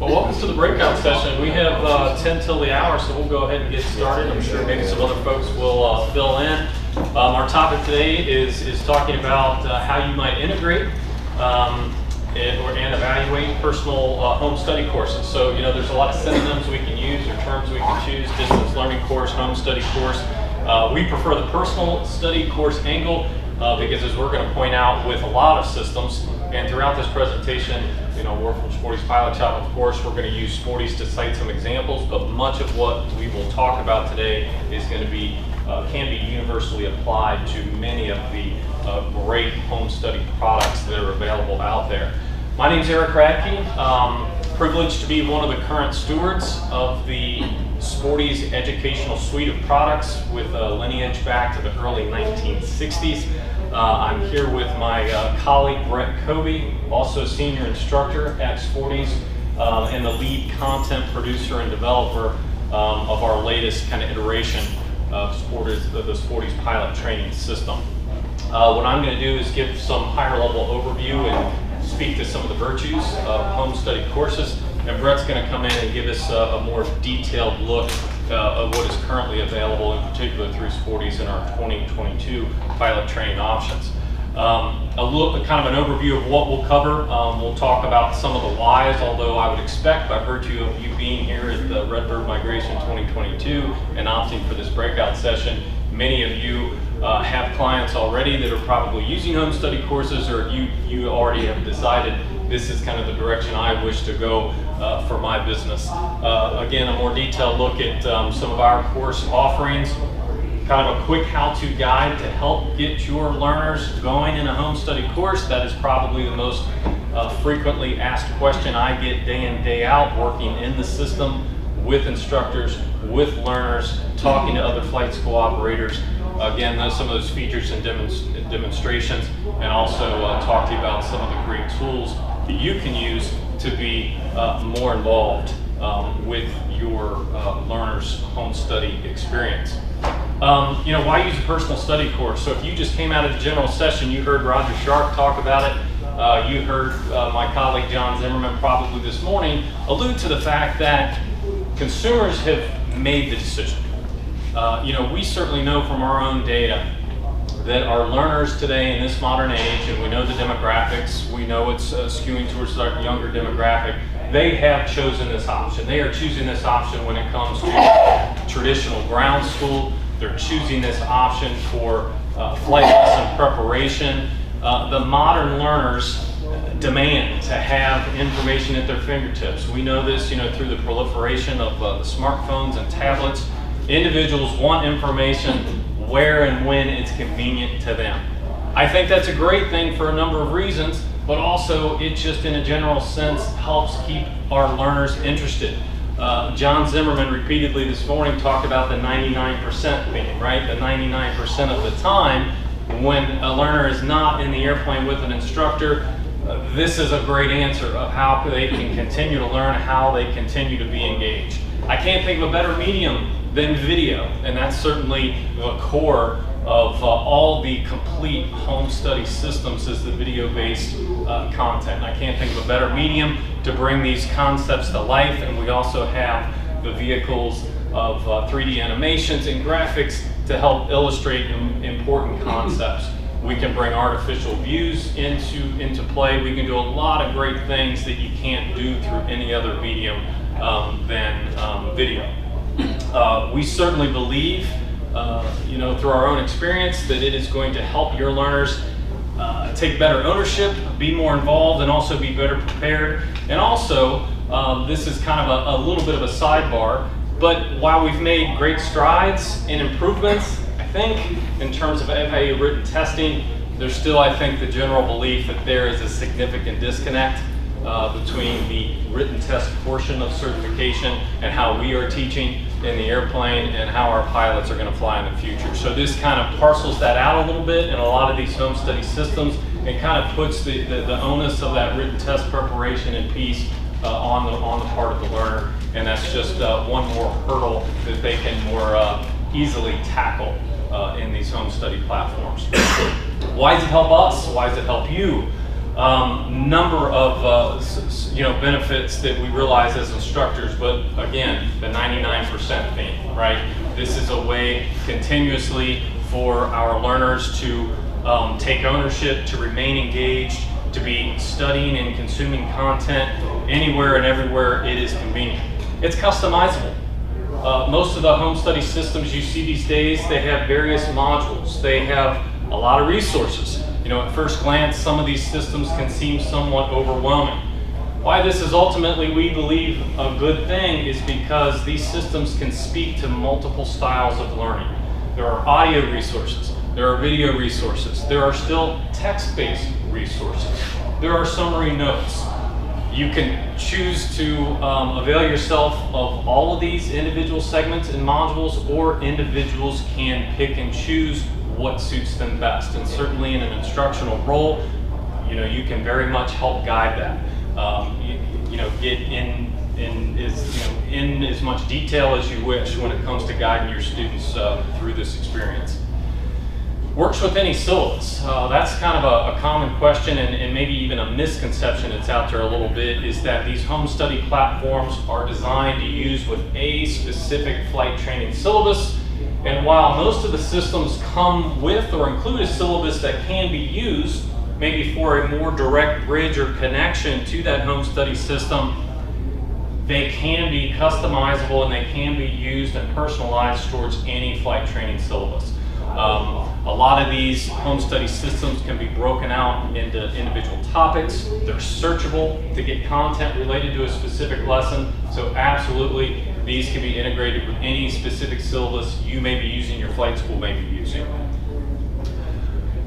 Well, welcome to the breakout session. We have 10 till the hour, so we'll go ahead and get started. I'm sure maybe some other folks will fill in. Our topic today is talking about how you might integrate and evaluate personal home study courses. So, you know, there's a lot of synonyms we can use or terms we can choose: distance learning course, home study course. We prefer the personal study course angle because, as we're going to point out, with a lot of systems, and throughout this presentation, you know, we're from Sporty's Pilot Shop, of course. We're going to use Sporty's to cite some examples, but much of what we will talk about today is going to be, can be universally applied to many of the great home study products that are available out there. My name is Radtke. Privileged to be one of the current stewards of the Sporty's educational suite of products with a lineage back to the early 1960s. I'm here with my colleague Bret Koebbe, also senior instructor at Sporty's, and the lead content producer and developer of our latest kind of iteration of the Sporty's pilot training system. What I'm going to do is give some higher level overview and speak to some of the virtues of home study courses, and Bret's going to come in and give us a more detailed look of what is currently available, in particular through Sporty's in our 2022 pilot training options. Kind of an overview of what we'll cover. We'll talk about some of the whys, although I would expect, by virtue of you being here at the Redbird Migration 2022 and opting for this breakout session, many of you have clients already that are probably using home study courses, or you already have decided this is kind of the direction I wish to go for my business. Again, a more detailed look at some of our course offerings, kind of a quick how-to guide to help get your learners going in a home study course. That is probably the most frequently asked question I get day in, day out, working in the system with instructors, with learners, talking to other flight school operators. Again, some of those features and demonstrations, and also talk to you about some of the great tools that you can use to be more involved with your learners' home study experience. You know, why use a personal study course? So if you just came out of the general session, you heard Roger Sharp talk about it. You heard my colleague John Zimmerman probably this morning allude to the fact that consumers have made the decision. You know, we certainly know from our own data that our learners today in this modern age, and we know the demographics, we know it's skewing towards our younger demographic, they have chosen this option. They are choosing this option when it comes to traditional ground school. They're choosing this option for flight lesson preparation. The modern learners demand to have information at their fingertips. We know this, you know, through the proliferation of the smartphones and tablets. Individuals want information where and when it's convenient to them. I think that's a great thing for a number of reasons, but also it just in a general sense helps keep our learners interested. John Zimmerman repeatedly this morning talked about the 99% thing, right? The 99% of the time when a learner is not in the airplane with an instructor, this is a great answer of how they can continue to learn, how they continue to be engaged. I can't think of a better medium than video, and that's certainly the core of all the complete home study systems is the video-based content. I can't think of a better medium to bring these concepts to life, and we also have the vehicles of 3D animations and graphics to help illustrate important concepts. We can bring artificial views into play. We can do a lot of great things that you can't do through any other medium than video. We certainly believe, you know, through our own experience, that it is going to help your learners take better ownership, be more involved, and also be better prepared. And also, this is kind of a little bit of a sidebar, but while we've made great strides in improvements, I think, in terms of FAA written testing, there's still, I think, the general belief that there is a significant disconnect between the written test portion of certification and how we are teaching in the airplane and how our pilots are going to fly in the future. So this kind of parcels that out a little bit in a lot of these home study systems and kind of puts the onus of that written test preparation and piece on the part of the learner, and that's just one more hurdle that they can more easily tackle in these home study platforms. Why does it help us? Why does it help you? Number of benefits that we realize as instructors, but again, the 99% theme, right? This is a way continuously for our learners to take ownership, to remain engaged, to be studying and consuming content anywhere and everywhere it is convenient. It's customizable. Most of the home study systems you see these days, they have various modules. They have a lot of resources. At first glance, some of these systems can seem somewhat overwhelming. Why this is ultimately, we believe, a good thing is because these systems can speak to multiple styles of learning. There are audio resources, there are video resources, there are still text-based resources, there are summary notes. You can choose to avail yourself of all of these individual segments and modules, or individuals can pick and choose what suits them best. And certainly in an instructional role, you can very much help guide that. Get in as much detail as you wish when it comes to guiding your students through this experience. Works with any syllabus. That's kind of a common question, and maybe even a misconception that's out there a little bit, is that these home study platforms are designed to use with a specific flight training syllabus. And while most of the systems come with or include a syllabus that can be used maybe for a more direct bridge or connection to that home study system, they can be customizable and they can be used and personalized towards any flight training syllabus. A lot of these home study systems can be broken out into individual topics. They're searchable to get content related to a specific lesson. So absolutely, these can be integrated with any specific syllabus you may be using, your flight school may be using.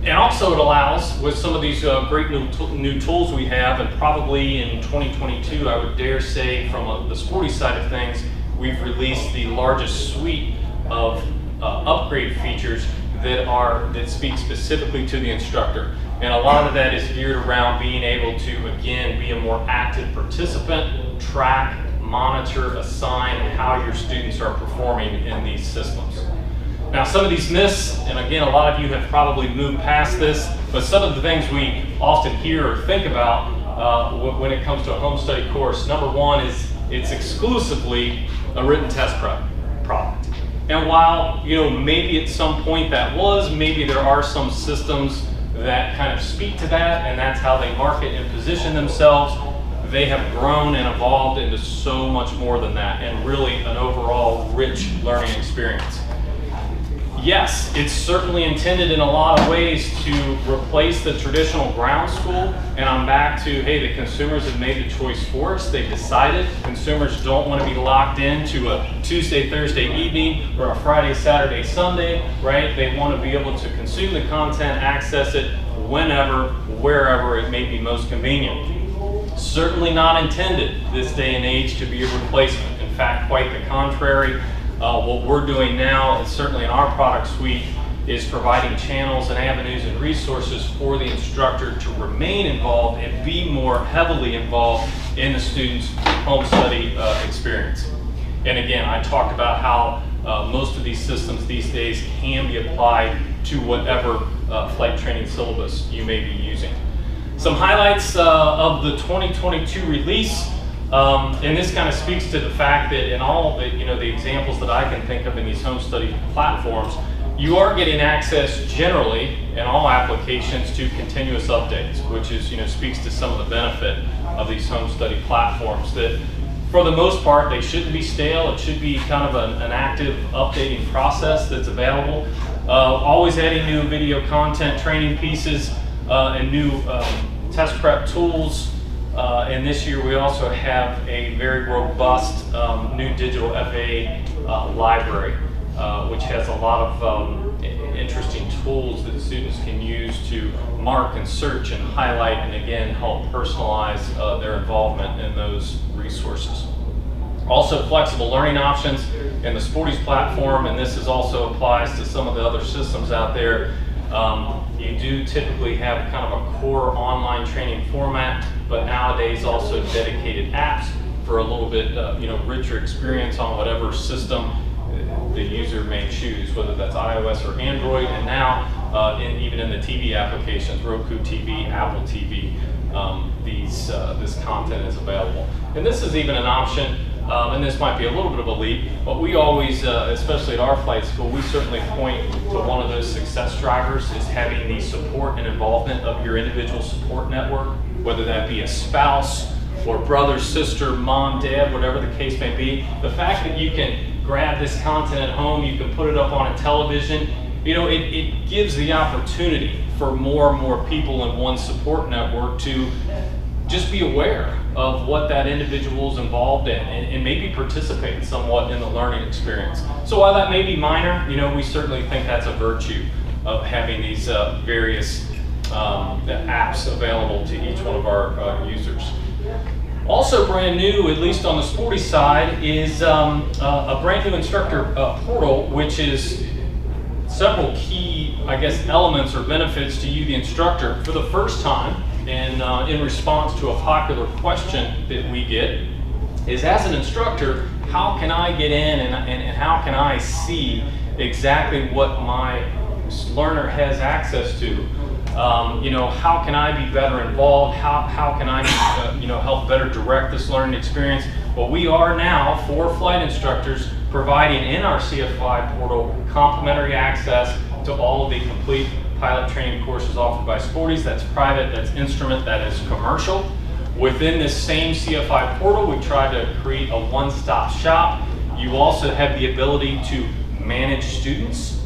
And also it allows, with some of these great new tools we have, and probably in 2022, I would dare say from the Sporty side of things, we've released the largest suite of upgrade features that speak specifically to the instructor. And a lot of that is geared around being able to, again, be a more active participant, track, monitor, assign how your students are performing in these systems. Now, some of these myths, and again, a lot of you have probably moved past this, but some of the things we often hear or think about when it comes to a home study course, number one is it's exclusively a written test prep product. And while, maybe at some point that was, maybe there are some systems that kind of speak to that, and that's how they market and position themselves, they have grown and evolved into so much more than that, and really an overall rich learning experience. Yes, it's certainly intended in a lot of ways to replace the traditional ground school, and I'm back to, hey, the consumers have made the choice for us. They've decided. Consumers don't want to be locked into a Tuesday, Thursday evening or a Friday, Saturday, Sunday, right? They want to be able to consume the content, access it whenever, wherever it may be most convenient. Certainly not intended this day and age to be a replacement. In fact, quite the contrary. What we're doing now, and certainly in our product suite, is providing channels and avenues and resources for the instructor to remain involved and be more heavily involved in the student's home study experience. And again, I talked about how most of these systems these days can be applied to whatever flight training syllabus you may be using. Some highlights of the 2022 release. And this kind of speaks to the fact that in all the, the examples that I can think of in these home study platforms, you are getting access generally in all applications to continuous updates, which is, speaks to some of the benefit of these home study platforms, that for the most part, they shouldn't be stale. It should be kind of an active updating process that's available. Always adding new video content, training pieces, and new test prep tools. And this year we also have a very robust new digital Faa library, which has a lot of interesting tools that students can use to mark and search and highlight, and again help personalize their involvement in those resources. Also, flexible learning options in the Sporty's platform, and this also applies to some of the other systems out there. You do typically have kind of a core online training format, but nowadays also dedicated apps for a little bit richer experience on whatever system the user may choose, whether that's iOS or Android, and now even in the TV applications, Roku TV, Apple TV, this content is available. And this is even an option, and this might be a little bit of a leap, but we always, especially at our flight school, we certainly point to one of those success drivers is having the support and involvement of your individual support network, whether that be a spouse or brother, sister, mom, dad, whatever the case may be. The fact that you can grab this content at home, you can put it up on a television, you know, it gives the opportunity for more and more people in one support network to just be aware of what that individual is involved in and maybe participate somewhat in the learning experience. So while that may be minor, you know, we certainly think that's a virtue of having these various apps available to each one of our users. Also brand new, at least on the Sporty side, is a brand new instructor portal, which is several key, I guess, elements or benefits to you, the instructor, for the first time. And in response to a popular question that we get is, as an instructor, how can I get in and how can I see exactly what my learner has access to? You know, how can I be better involved? How can I you know, help better direct this learning experience? Well, we are now, for flight instructors, providing in our CFI portal complimentary access to all of the complete pilot training courses offered by Sporty's. That's private, that's instrument, that is commercial. Within this same CFI portal, we try to create a one-stop shop. You also have the ability to manage students,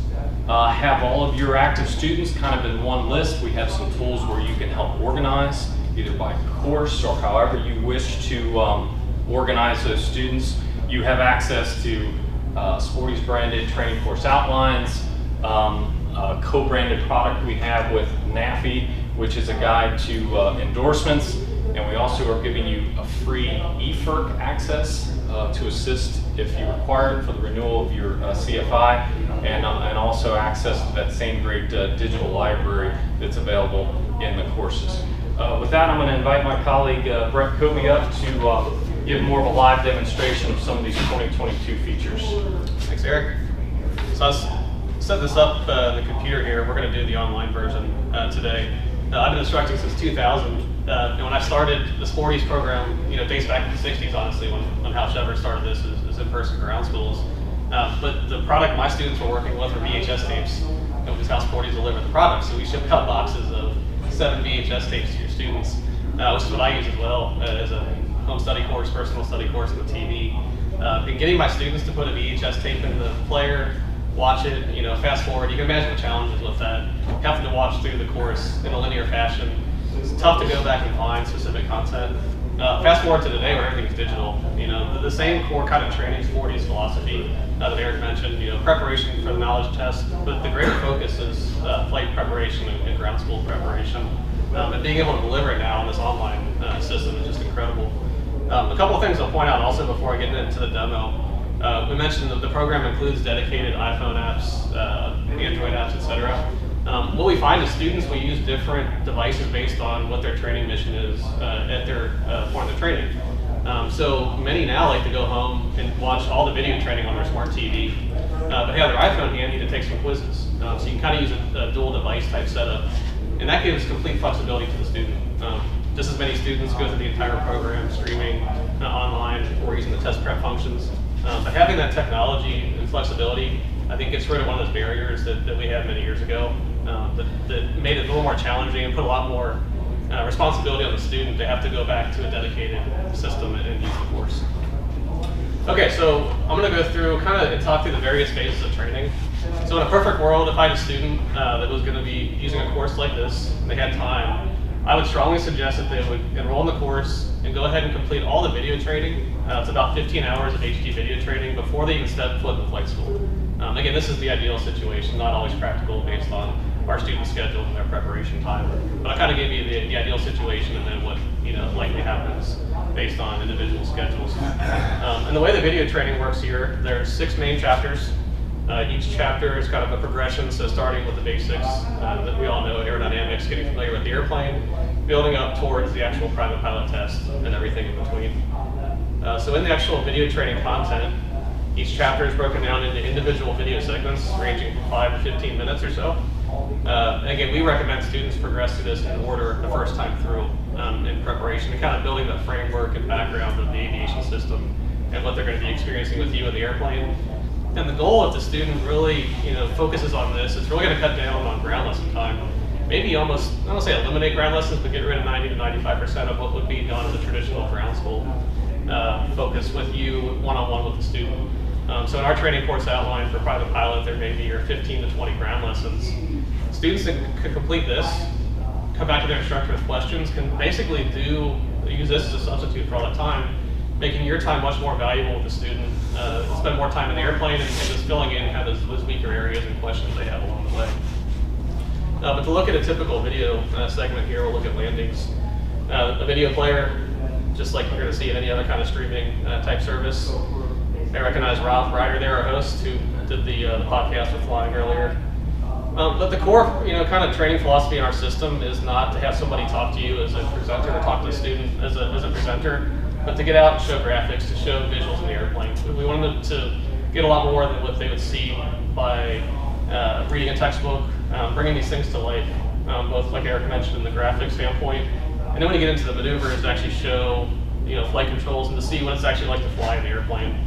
have all of your active students kind of in one list. We have some tools where you can help organize, either by course or however you wish to organize those students. You have access to Sporty's branded training course outlines, a co-branded product we have with NAFI, which is a guide to endorsements, and we also are giving you a free eFERC access to assist if you require it for the renewal of your CFI, and also access to that same great digital library that's available in the courses. With that, I'm going to invite my colleague Bret Koebbe up to give more of a live demonstration of some of these 2022 features. Thanks, Eric. So I set this up in the computer here. We're going to do the online version today. I've been instructing since 2000. And when I started the Sporty's program, you know, dates back to the 60s, honestly, when Hal Shepard started this as in-person ground schools. But the product my students were working with were VHS tapes, which is how Sporty's delivered the product. So we ship out boxes of 7 VHS tapes to your students, which is what I use as well as a home study course, personal study course on the TV. And getting my students to put a VHS tape in the player, watch it, you know, fast forward. You can imagine the challenges with that. Having to watch through the course in a linear fashion. It's tough to go back and find specific content. Fast forward to today where everything's digital. You know, the same core kind of training, Sporty's philosophy that Eric mentioned. You know, preparation for the knowledge test, but the greater focus is flight preparation and ground school preparation. And being able to deliver it now in this online system is just incredible. A couple of things I'll point out also before I get into the demo. We mentioned that the program includes dedicated iPhone apps, Android apps, etc. What we find is students will use different devices based on what their training mission is at their point of training. So many now like to go home and watch all the video training on their smart TV, but they have their iPhone handy to take some quizzes. So you can kind of use a dual device type setup, and that gives complete flexibility to the student. Just as many students go through the entire program streaming online or using the test prep functions. But having that technology and flexibility, I think gets rid of one of those barriers that we had many years ago that made it a little more challenging and put a lot more responsibility on the student to have to go back to a dedicated system and use the course. Okay, so I'm going to go through and talk through the various phases of training. So in a perfect world, if I had a student that was going to be using a course like this and they had time, I would strongly suggest that they would enroll in the course and go ahead and complete all the video training. It's about 15 hours of HD video training before they even step foot in the flight school. Again, this is the ideal situation, not always practical based on our student schedule and their preparation time. But I kind of gave you the ideal situation and then what likely happens based on individual schedules. And the way the video training works here, there's 6 main chapters. Each chapter is kind of a progression, so starting with the basics that we all know, aerodynamics, getting familiar with the airplane, building up towards the actual private pilot test and everything in between. So in the actual video training content, each chapter is broken down into individual video segments ranging from 5 to 15 minutes or so. And again, we recommend students progress to this in order the first time through in preparation and kind of building the framework and background of the aviation system and what they're going to be experiencing with you in the airplane. And the goal, if the student really focuses on this, is really going to cut down on ground lesson time. Maybe almost, I don't want to say eliminate ground lessons, but get rid of 90 to 95% of what would be done as a traditional ground school focus with you one-on-one with the student. So in our training course outline for private pilot, there may be 15 to 20 ground lessons. Students that could complete this, come back to their instructor with questions, can basically use this as a substitute for all that time, making your time much more valuable with the student. Spend more time in the airplane and just filling in kind of those weaker areas and questions they have along the way. But to look at a typical video segment here, we'll look at landings. A video player, just like we're going to see in any other kind of streaming type service. I recognize Rob Ryder there, our host, who did the podcast with flying earlier. But the core, kind of training philosophy in our system is not to have somebody talk to you as a presenter or talk to the student as a presenter, but to get out and show graphics, to show visuals in the airplane. We want them to get a lot more than what they would see by reading a textbook, bringing these things to life, both like Eric mentioned in the graphic standpoint, and then when you get into the maneuvers, to actually show flight controls and to see what it's actually like to fly in the airplane.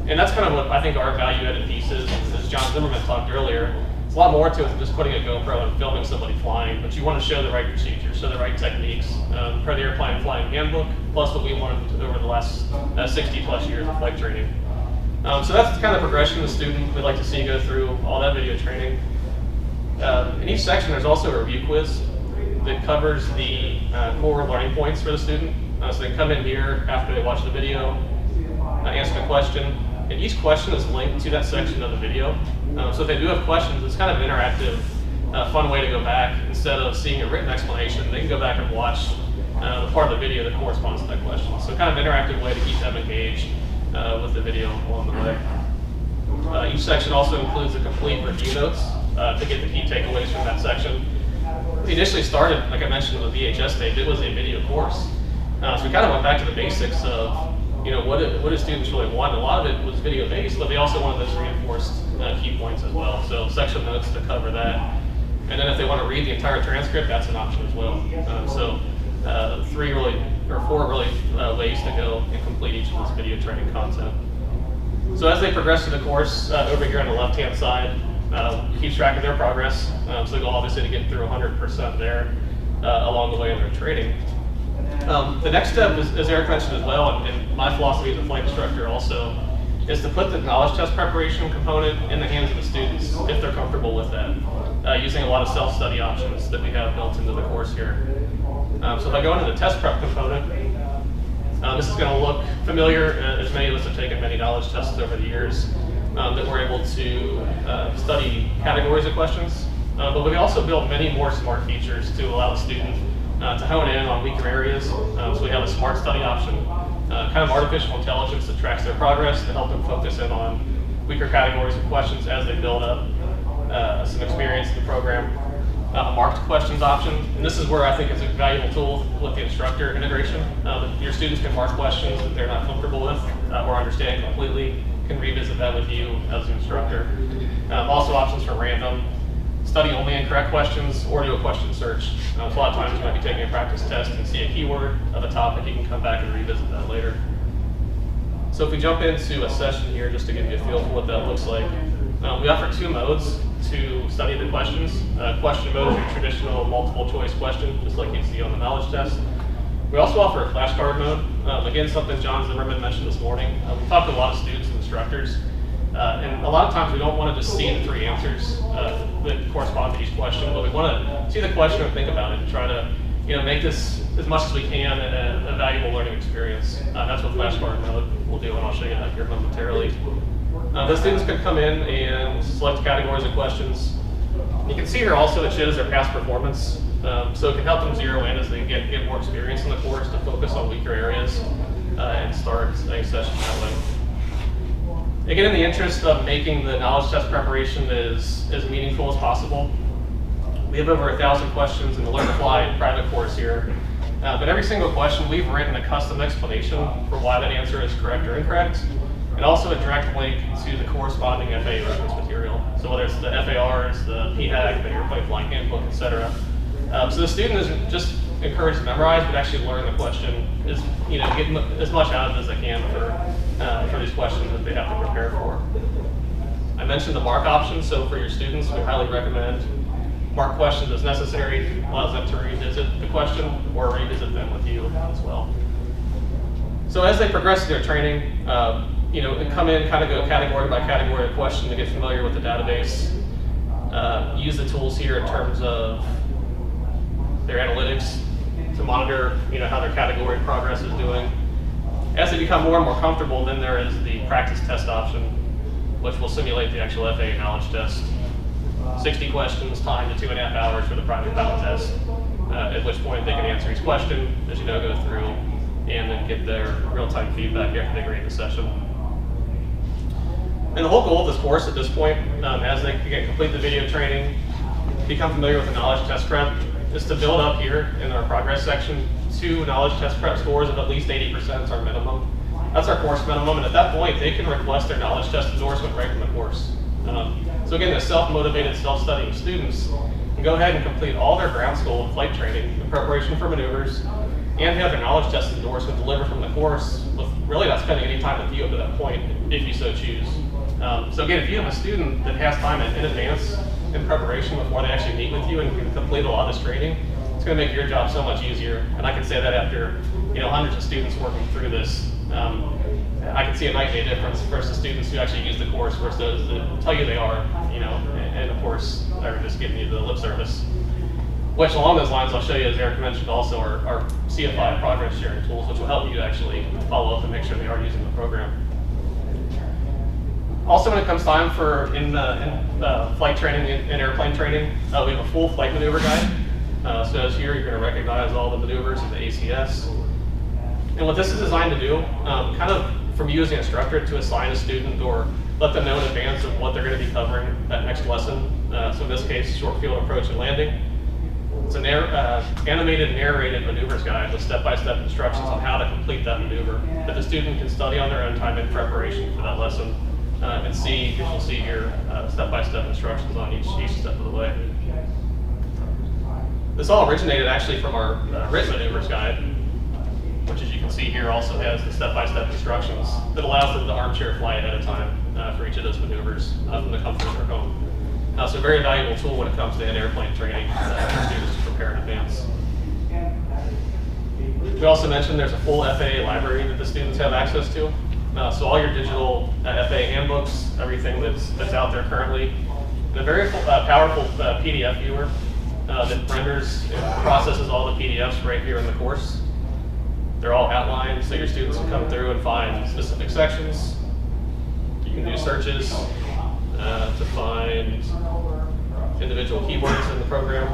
And that's kind of what I think our value-added piece is, as John Zimmerman talked earlier. It's a lot more to it than just putting a GoPro and filming somebody flying, but you want to show the right procedures, show the right techniques per the airplane flying handbook, plus what we learned over the last 60 plus years of flight training. So that's the kind of progression the student we'd like to see go through all that video training. In each section, there's also a review quiz that covers the core learning points for the student. So they can come in here after they watch the video, answer the question, and each question is linked to that section of the video. So if they do have questions, it's kind of an interactive, fun way to go back. Instead of seeing a written explanation, they can go back and watch the part of the video that corresponds to that question. So kind of an interactive way to keep them engaged with the video along the way. Each section also includes a complete review notes to get the key takeaways from that section. We initially started, like I mentioned, with VHS tape. It was a video course. So we kind of went back to the basics of what do students really want. A lot of it was video based, but they also wanted those reinforced key points as well. So section notes to cover that. And then if they want to read the entire transcript, that's an option as well. So 4 really ways to go and complete each of this video training content. So as they progress through the course, over here on the left-hand side, keeps track of their progress. So the goal obviously to get through 100% there along the way in their training. The next step, as Eric mentioned as well, and my philosophy as a flight instructor also, is to put the knowledge test preparation component in the hands of the students if they're comfortable with that, using a lot of self-study options that we have built into the course here. So if I go into the test prep component, this is going to look familiar, as many of us have taken many knowledge tests over the years, that we're able to study categories of questions. But we also built many more smart features to allow the student to hone in on weaker areas. So we have a smart study option, kind of artificial intelligence that tracks their progress to help them focus in on weaker categories of questions as they build up some experience in the program. A marked questions option, and this is where I think it's a valuable tool with the instructor integration. Your students can mark questions that they're not comfortable with or understand completely, can revisit that with you as an instructor. Also options for random, study only incorrect questions, or do a question search. So a lot of times you might be taking a practice test and see a keyword of a topic, you can come back and revisit that later. So if we jump into a session here, just to give you a feel for what that looks like, we offer 2 modes to study the questions. Question mode is your traditional multiple choice question, just like you'd see on the knowledge test. We also offer a flashcard mode. Again, something John Zimmerman mentioned this morning. We talked to a lot of students and instructors, and a lot of times we don't want to just see the 3 answers that correspond to each question, but we want to see the question and think about it and try to make this as much as we can a valuable learning experience. That's what flashcard mode will do, and I'll show you that here momentarily. The students can come in and select categories of questions. You can see here also it shows their past performance. So it can help them zero in as they get more experience in the course to focus on weaker areas and start a session that way. Again, in the interest of making the knowledge test preparation as meaningful as possible, we have over 1,000 questions in the Learn to Fly private course here. But every single question, we've written a custom explanation for why that answer is correct or incorrect. and also a direct link to the corresponding FA reference material. So whether it's the FARs, the PHAG, the Airplane Flying Handbook, etc. So the student isn't just encouraged to memorize, but actually learn the question, is get as much out of it as they can for these questions that they have to prepare for. I mentioned the mark option, so for your students, we highly recommend mark questions as necessary, allows them to revisit the question or revisit them with you as well. So as they progress in their training, come in, kind of go category by category of question to get familiar with the database. Use the tools here in terms of their analytics to monitor, how their category progress is doing. As they become more and more comfortable, then there is the practice test option, which will simulate the actual FA knowledge test. 60 questions, time to 2.5 hours for the private pilot test, at which point they can answer each question, as go through, and then get their real-time feedback after they grade the session. And the whole goal of this course at this point, as they complete the video training, become familiar with the knowledge test prep, is to build up here in our progress section 2 knowledge test prep scores of at least 80% is our minimum. That's our course minimum, and at that point, they can request their knowledge test endorsement right from the course. So again, the self-motivated, self-studying students can go ahead and complete all their ground school and flight training in preparation for maneuvers, and have their knowledge test endorsement delivered from the course, with really not spending any time with you up to that point, if you so choose. So again, if you have a student that has time in advance in preparation before they actually meet with you and can complete a lot of this training, it's going to make your job so much easier. And I can say that after hundreds of students working through this. I can see a night and day difference versus students who actually use the course versus those that tell you they are, and of course, are just giving you the lip service. Which along those lines, I'll show you, as Eric mentioned, also our CFI progress sharing tools, which will help you actually follow up and make sure they are using the program. Also, when it comes time for flight training and airplane training, we have a full flight maneuver guide. So as here, you're going to recognize all the maneuvers in the ACS. And what this is designed to do, kind of from you as the instructor to assign a student or let them know in advance of what they're going to be covering that next lesson. So in this case, short field approach and landing. It's an animated narrated maneuvers guide with step-by-step instructions on how to complete that maneuver that the student can study on their own time in preparation for that lesson and see, as you'll see here, step-by-step instructions on each step of the way. This all originated actually from our written maneuvers guide, which as you can see here also has the step-by-step instructions that allows them to armchair fly ahead of time for each of those maneuvers from the comfort of their home. So a very valuable tool when it comes to airplane training for students to prepare in advance. We also mentioned there's a full FAA library that the students have access to. So all your digital FAA handbooks, everything that's out there currently, and a very powerful PDF viewer that renders and processes all the PDFs right here in the course. They're all outlined, so your students can come through and find specific sections. You can do searches to find individual keywords in the program.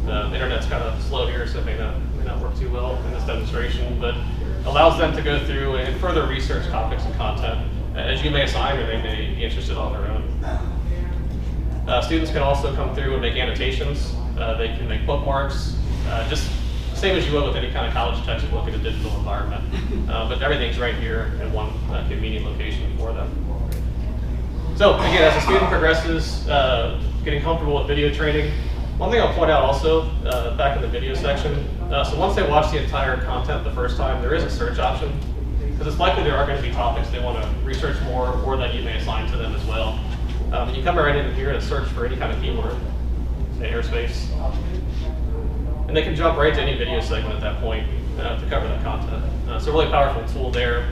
The internet's kind of slow here, so it may not work too well in this demonstration, but allows them to go through and further research topics and content as you may assign or they may be interested on their own. Students can also come through and make annotations. They can make bookmarks, just same as you would with any kind of college textbook in a digital environment. But everything's right here in one convenient location for them. So again, as a student progresses, getting comfortable with video training, one thing I'll point out also, back in the video section, so once they watch the entire content the first time, there is a search option, because it's likely there are going to be topics they want to research more or that you may assign to them as well. And you come right in here and search for any kind of keyword, say airspace, and they can jump right to any video segment at that point to cover that content. So a really powerful tool there.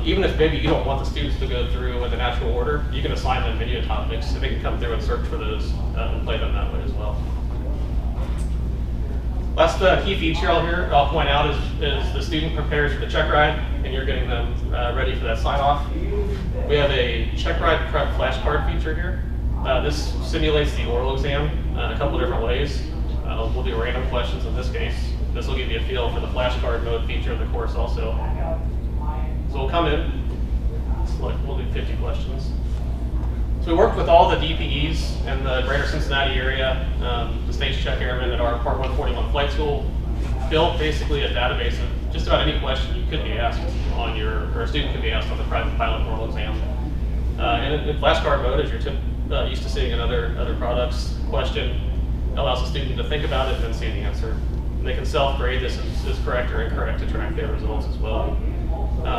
Even if maybe you don't want the students to go through in the natural order, you can assign them video topics so they can come through and search for those and play them that way as well. Last key feature I'll point out is the student prepares for the check ride and you're getting them ready for that sign off. We have a check ride prep flashcard feature here. This simulates the oral exam a couple different ways. We'll do random questions in this case. This will give you a feel for the flashcard mode feature of the course also. So we'll come in, we'll do 50 questions. So we worked with all the DPEs in the greater Cincinnati area, the stage check airmen at our Part 141 flight school, built basically a database just about any question you could be asked on or a student could be asked on the private pilot oral exam. And in flashcard mode, as you're used to seeing in other products, question allows the student to think about it and then see the answer. And they can self-grade this as correct or incorrect to track their results as well.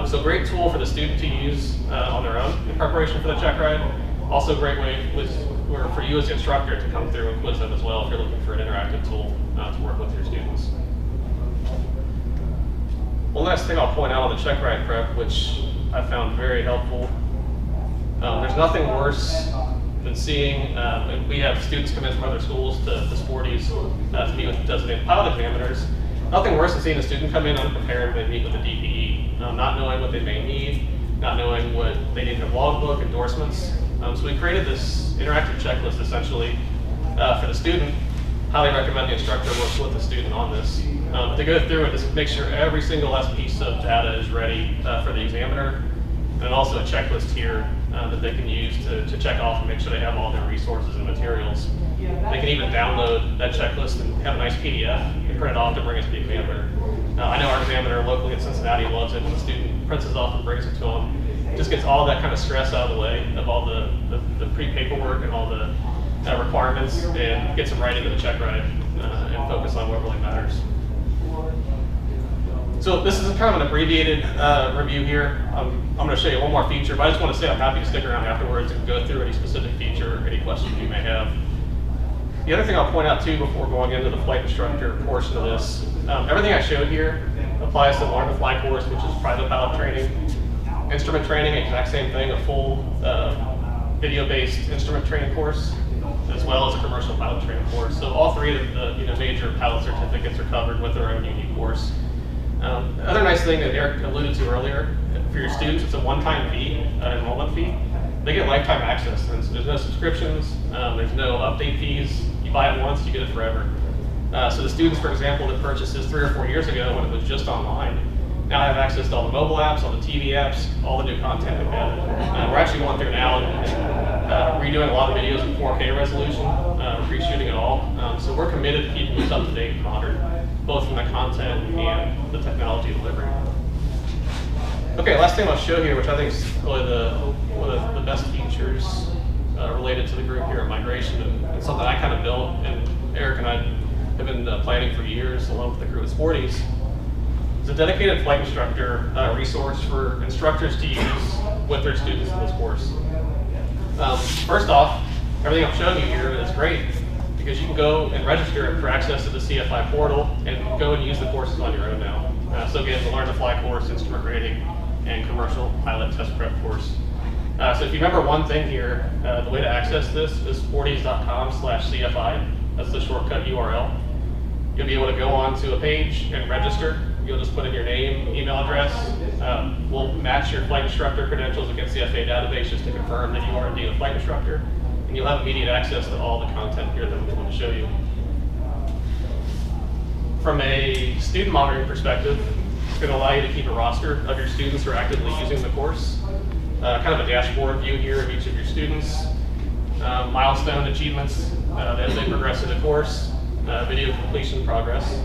So great tool for the student to use on their own in preparation for the check ride. Also a great way for you as the instructor to come through and quiz them as well if you're looking for an interactive tool to work with your students. One last thing I'll point out on the check ride prep, which I found very helpful. There's nothing worse than seeing, we have students come in from other schools to Sporty's to meet with designated pilot examiners. Nothing worse than seeing a student come in unprepared and meet with the DPE, not knowing what they may need, not knowing what they need in their logbook, endorsements. So we created this interactive checklist essentially for the student. Highly recommend the instructor works with the student on this. To go through and just make sure every single last piece of data is ready for the examiner. And also a checklist here that they can use to check off and make sure they have all their resources and materials. They can even download that checklist and have a nice PDF and print it off to bring it to the examiner. I know our examiner locally in Cincinnati loves it when the student prints it off and brings it to them. It just gets all that kind of stress out of the way of all the pre-paperwork and all the requirements, and gets them right into the check ride and focus on what really matters. So this is kind of an abbreviated review here. I'm going to show you one more feature, but I just want to say I'm happy to stick around afterwards and go through any specific feature, any questions you may have. The other thing I'll point out too before going into the flight instructor portion of this, everything I showed here applies to the Learn to Fly course, which is private pilot training. Instrument training, exact same thing, a full video-based instrument training course, as well as a commercial pilot training course. So all three of the major pilot certificates are covered with their own unique course. Other nice thing that Eric alluded to earlier, for your students, it's a one-time fee, enrollment fee. They get lifetime access. There's no subscriptions, there's no update fees. You buy it once, you get it forever. So the students, for example, that purchased this 3 or 4 years ago when it was just online, now have access to all the mobile apps, all the TV apps, all the new content we've added. We're actually going through now and redoing a lot of videos in 4K resolution, reshooting it all. So we're committed to keeping this up to date and modern, both from the content and the technology delivery. Okay, last thing I'll show here, which I think is really one of the best features related to the group here at Migration, and something I kind of built, and Eric and I have been planning for years along with the crew at Sporty's. It's a dedicated flight instructor resource for instructors to use with their students in this course. First off, everything I'm showing you here is great because you can go and register for access to the CFI portal and go and use the courses on your own now. So again, the Learn to Fly course, instrument rating, and commercial pilot test prep course. So if you remember one thing here, the way to access this is sportys.com/CFI. That's the shortcut URL. You'll be able to go on to a page and register. You'll just put in your name, email address. We'll match your flight instructor credentials against the FAA database just to confirm that you are indeed a flight instructor. And you'll have immediate access to all the content here that we want to show you. From a student monitoring perspective, it's going to allow you to keep a roster of your students who are actively using the course. Kind of a dashboard view here of each of your students. Milestone achievements as they progress in the course. Video completion progress.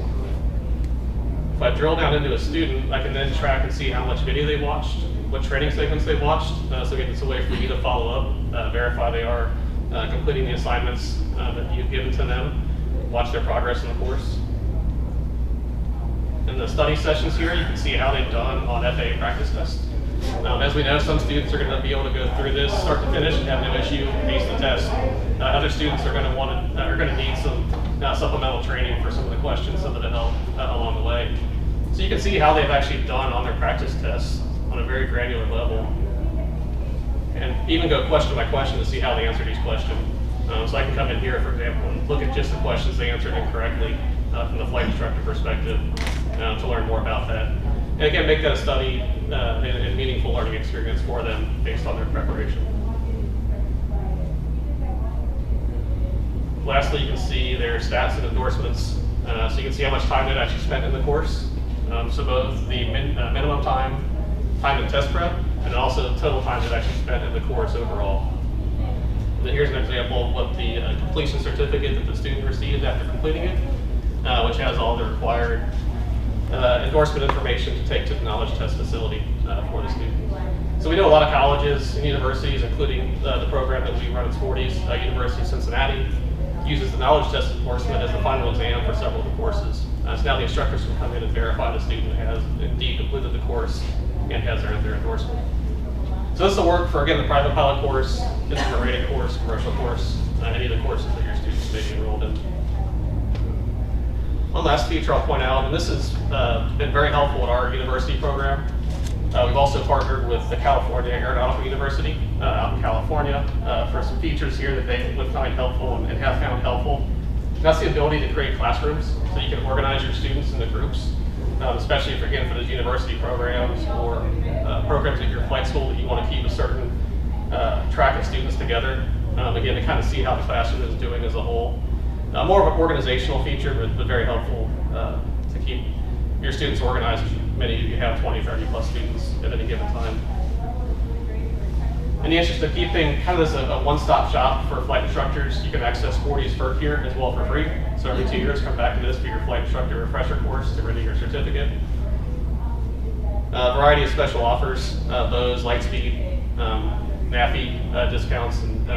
If I drill down into a student, I can then track and see how much video they watched, what training segments they watched. So again, it's a way for you to follow up, verify they are completing the assignments that you've given to them, watch their progress in the course. In the study sessions here, you can see how they've done on FAA practice tests. As we know, some students are going to be able to go through this start to finish and have no issue, ace the test. Other students are going to need some supplemental training for some of the questions, some of the help along the way. So you can see how they've actually done on their practice tests on a very granular level, and even go question by question to see how they answered each question. So I can come in here, for example, and look at just the questions they answered incorrectly from the flight instructor perspective to learn more about that. And again, make that a study and meaningful learning experience for them based on their preparation. Lastly, you can see their stats and endorsements. So you can see how much time they've actually spent in the course. So both the minimum time in test prep, and also the total time they've actually spent in the course overall. And then here's an example of what the completion certificate that the student received after completing it, which has all the required endorsement information to take to the knowledge test facility for the student. So we know a lot of colleges and universities, including the program that we run at Sporty's, University of Cincinnati, uses the knowledge test endorsement as the final exam for several of the courses. So now the instructors can come in and verify the student has indeed completed the course and has earned their endorsement. So this will work for, again, the private pilot course, instrument rating course, commercial course, any of the courses that your students may be enrolled in. One last feature I'll point out, and this has been very helpful in our university program. We've also partnered with the California Aeronautical University out in California for some features here that they would find helpful and have found helpful. And that's the ability to create classrooms, so you can organize your students into groups, especially for those university programs or programs at your flight school that you want to keep a certain track of students together. Again, to kind of see how the classroom is doing as a whole. More of an organizational feature, but very helpful to keep your students organized. Many of you have 20, 30 plus students at any given time. In the interest of keeping kind of this a one-stop shop for flight instructors, you can access Sporty's FERC here as well for free. So every 2 years, come back to this for your flight instructor refresher course to renew your certificate. A variety of special offers, Bose, Lightspeed, NAFI discounts, and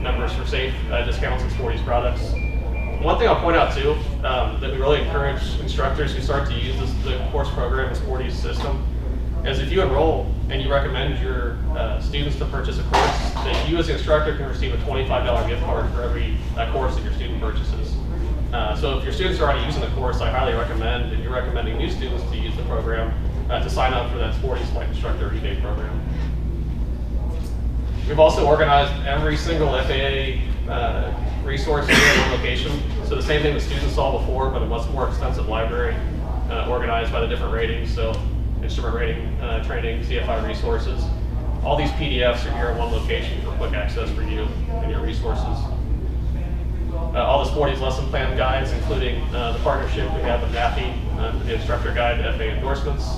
numbers for safe discounts on Sporty's products. One thing I'll point out too, that we really encourage instructors who start to use the course program in Sporty's system, is if you enroll and you recommend your students to purchase a course, that you as the instructor can receive a $25 gift card for every course that your student purchases. So if your students are already using the course, I highly recommend, and you're recommending new students to use the program, to sign up for that Sporty's Flight Instructor rebate program. We've also organized every single FAA resource here in one location. So the same thing the students saw before, but a much more extensive library organized by the different ratings. So instrument rating, training, CFI resources. All these PDFs are here in one location for quick access for you and your resources. All the Sporty's lesson plan guides, including the partnership we have with NAFI, the instructor guide to FAA endorsements.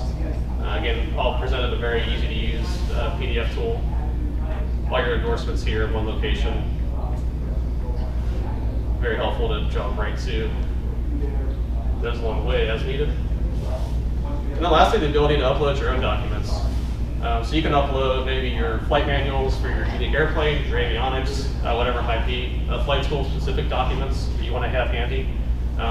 Again, all presented a very easy to use PDF tool. All your endorsements here in one location. Very helpful to jump right to those along the way as needed. And then lastly, the ability to upload your own documents. So you can upload maybe your flight manuals for your unique airplane, your avionics, whatever it might be, flight school specific documents that you want to have handy.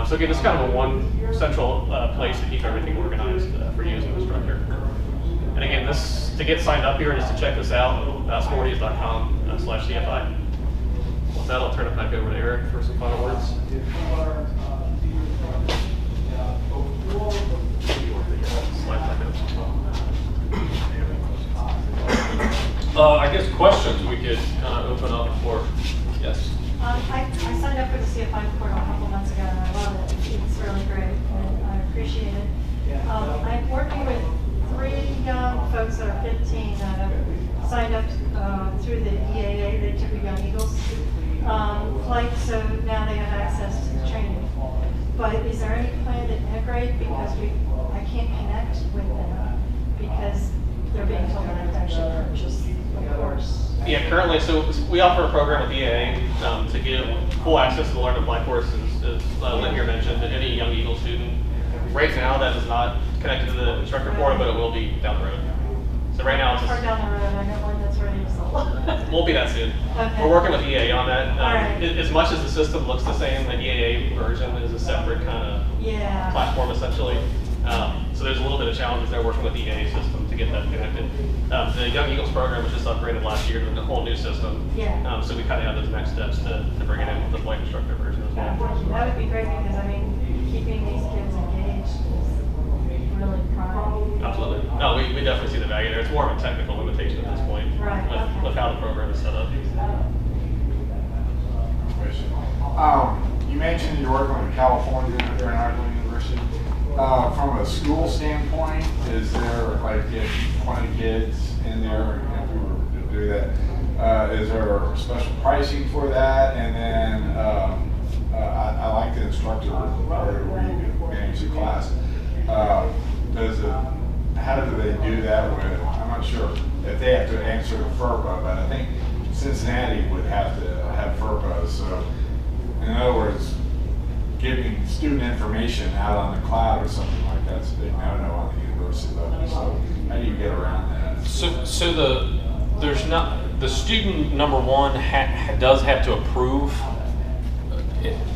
So again, it's kind of a one central place to keep everything organized for you as an instructor. And again, to get signed up here, just to check this out, sportys.com/CFI. With that, I'll turn it back over to Eric for some final words. I guess questions we could kind of open up for. Yes. I signed up for the CFI portal a couple months ago, and I love it. It's really great, and I appreciate it. I'm working with 3 young folks that are 15 that have signed up through the EAA, the Typical Young Eagles flight, so now they have access to the training. But is there any plan to integrate, because I can't connect with them because they're being told that I have to actually purchase the course? Yeah, currently, so we offer a program with EAA to give full access to the Learn to Fly course, as Lynn here mentioned, to any Young Eagle student. Right now, that is not connected to the instructor portal, but it will be down the road. So right now, it's far down the road. I know one that's ready to sell. Won't be that soon. Okay. We're working with EAA on that. Right. As much as the system looks the same, the EAA version is a separate kind of platform, essentially. So there's a little bit of challenges there working with the EAA system to get that connected. The Young Eagles program was just upgraded last year to a whole new system. Yeah. So we kind of have those next steps to bring it in with the flight instructor version as well. That would be great, because I mean, keeping these kids engaged is really prime. Absolutely. No, we definitely see the value there. It's more of a technical limitation at this point with how the program is set up. You mentioned you're working with California Aeronautical University. From a school standpoint, is there, like, if 20 kids in there, if we were to do that, is there special pricing for that? And then I like the instructor part where you can manage the class. How do they do that with, I'm not sure if they have to answer to FERPA, but I think Cincinnati would have to have FERPA. So in other words, giving student information out on the cloud or something like like that's a big no-no on the university level. So how do you get around that? The student, number one, does have to approve.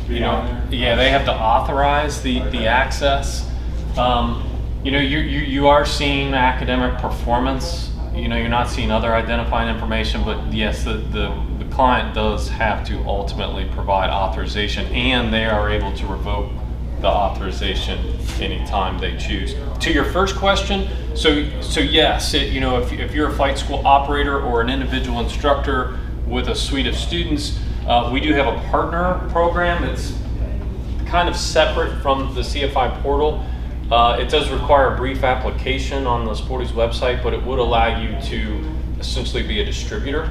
You know, yeah, they have to authorize the access. You know, you are seeing academic performance. You know, you're not seeing other identifying information, but yes, the client does have to ultimately provide authorization, and they are able to revoke the authorization anytime they choose. To your first question, so yes, you know, if you're a flight school operator or an individual instructor with a suite of students, we do have a partner program. It's kind of separate from the CFI portal. It does require a brief application on the Sporty's website, but it would allow you to essentially be a distributor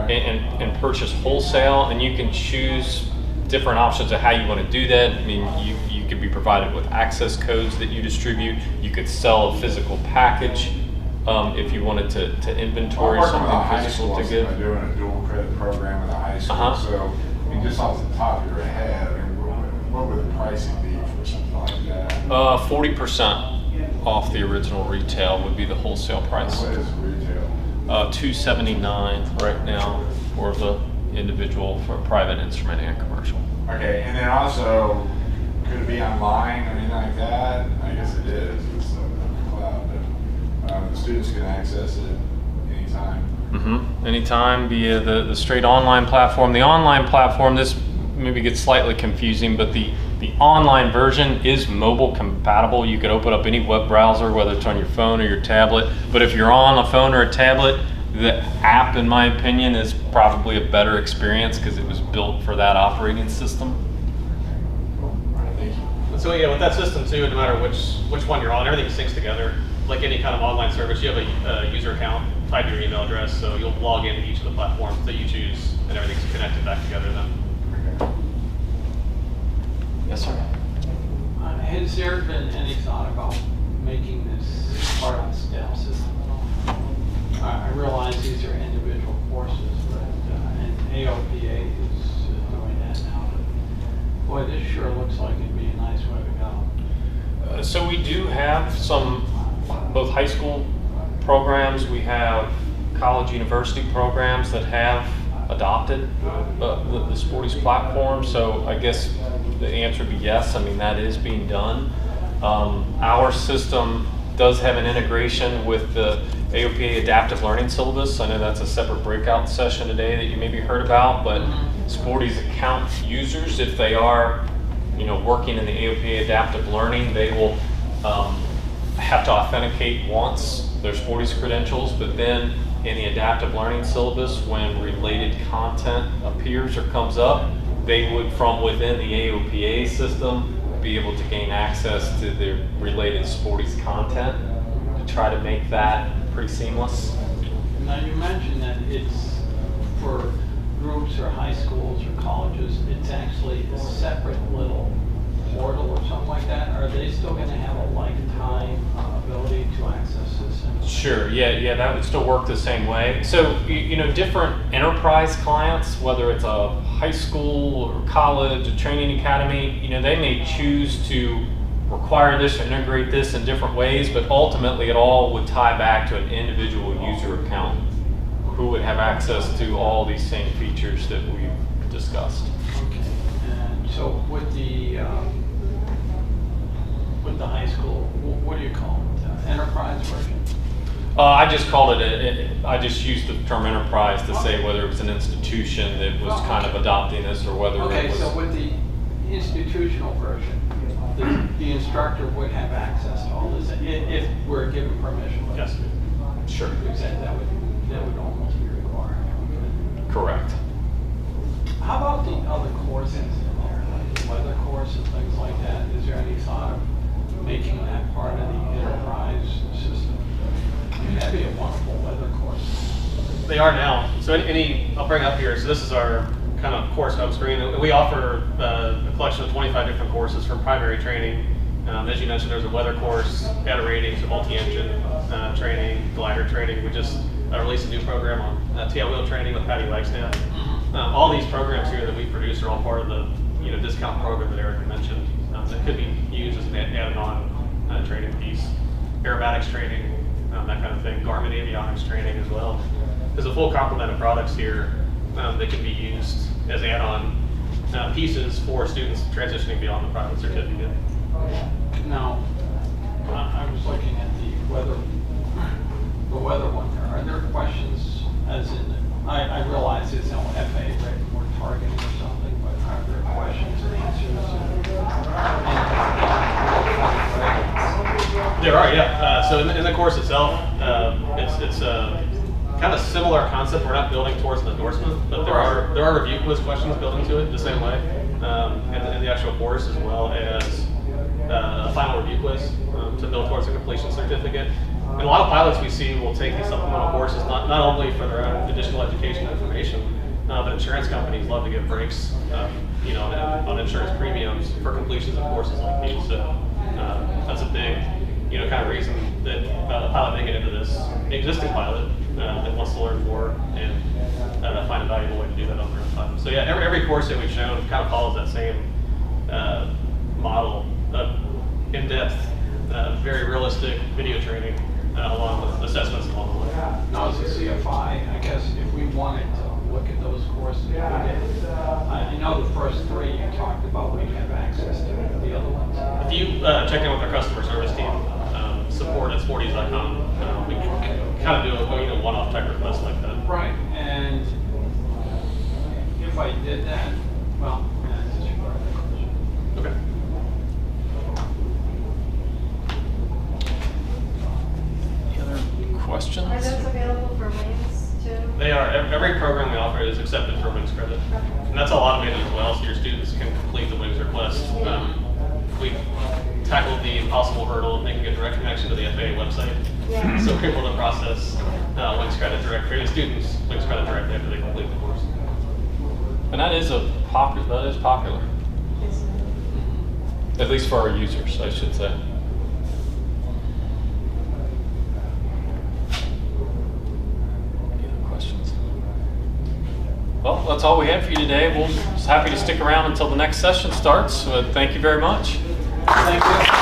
and purchase wholesale, and you can choose different options of how you want to do that. I mean, you could be provided with access codes that you distribute. You could sell a physical package if you wanted to inventory something physical to give. I'm doing a dual credit program at a high school, so I mean, just off the top of your head, I mean, what would the pricing be for something like that? 40% off the original retail would be the wholesale price. What is retail? $279 right now for the individual, for private instrument and commercial. Okay, and then also, could it be online or anything like that? I guess it is. It's a cloud, but the students can access it anytime. Anytime via the straight online platform. The online platform, this maybe gets slightly confusing, but the online version is mobile compatible. You could open up any web browser, whether it's on your phone or your tablet. But if you're on a phone or a tablet, the app, in my opinion, is probably a better experience because it was built for that operating system. So yeah, with that system too, no matter which one you're on, everything syncs together. Like any kind of online service, you have a user account tied to your email address, so you'll log into each of the platforms that you choose, and everything's connected back together then. Yes, sir. Has there been any thought about making this part of the STEM system at all? I realize these are individual courses, but and AOPA is doing that now. Boy, this sure looks like it'd be a nice way to go. So we do have some both high school programs. We have college university programs that have adopted the Sporty's platform. So I guess the answer would be yes. I mean, that is being done. Our system does have an integration with the AOPA adaptive learning syllabus. I know that's a separate breakout session today that you maybe heard about, but Sporty's account users, if they are, you know, working in the AOPA adaptive learning, they will have to authenticate once their Sporty's credentials, but then in the adaptive learning syllabus, when related content appears or comes up, they would, from within the AOPA system, be able to gain access to the related Sporty's content to try to make that pretty seamless. Now you mentioned that it's for groups or high schools or colleges, it's actually a separate little portal or something like that. Are they still going to have a lifetime ability to access this? Sure, yeah, that would still work the same way. So, you know, different enterprise clients, whether it's a high school or college, a training academy, you know, they may choose to require this or integrate this in different ways, but ultimately it all would tie back to an individual user account who would have access to all these same features that we've discussed. Okay, and so with the high school, what do you call it? Enterprise version? I just called it, I just used the term enterprise to say whether it was an institution that was kind of adopting this or whether it was... So with the institutional version, the instructor would have access to all this if we're given permission. Yes. Sure. That would almost be required. Correct. How about the other courses in there, like the weather course and things like that? Is there any thought of making that part of the enterprise system? I mean, that'd be a wonderful weather course. They are now. So I'll bring up here. So this is our kind of course home screen. We offer a collection of 25 different courses from primary training. As you mentioned, there's a weather course, data ratings, multi-engine training, glider training. We just released a new program on tail wheel training with Patty Wagstaff. All these programs here that we produce are all part of the discount program that Eric mentioned that could be used as an added on training piece, aerobatics training, that kind of thing, Garmin avionics training as well. There's a full complement of products here that can be used as add-on pieces for students transitioning beyond the private certificate. Now, I was looking at the weather one there. Are there questions, as in, I realize there's no FA written or targeting or something, but are there questions and answers? There are, yeah. So in the course itself, it's a kind of similar concept. We're not building towards an endorsement, but there are review quiz questions built into it the same way in the actual course, as well as a final review quiz to build towards a completion certificate. And a lot of pilots we see will take these supplemental courses not only for their own additional education and information, but insurance companies love to give breaks, on insurance premiums for completions of courses like these. So that's a big, kind of reason that a pilot may get into this. The existing pilot that wants to learn more and find a valuable way to do that on their own time. So yeah, every course that we've shown kind of follows that same model of in-depth, very realistic video training along with assessments along the way. Now, as a CFI, I guess if we wanted to look at those courses, we did. I know the first three you talked about, we have access to the other ones. If you check in with our customer service team, support at sporties.com, we can kind of do a one-off type request like that. Right, and if I did that, well, that's just part of the question. Okay. Any other questions? Are those available for wings too? They are. Every program we offer is accepted for WINGS credit. And that's all automated as well, so your students can complete the WINGS request. We tackled the impossible hurdle of making a direct connection to the FAA website. Yeah. So we're able to process WINGS credit direct for the students, WINGS credit directly after they complete the course. And that is popular. At least for our users, I should say. Any other questions? Well, that's all we have for you today. We're just happy to stick around until the next session starts. So thank you very much. Thank you.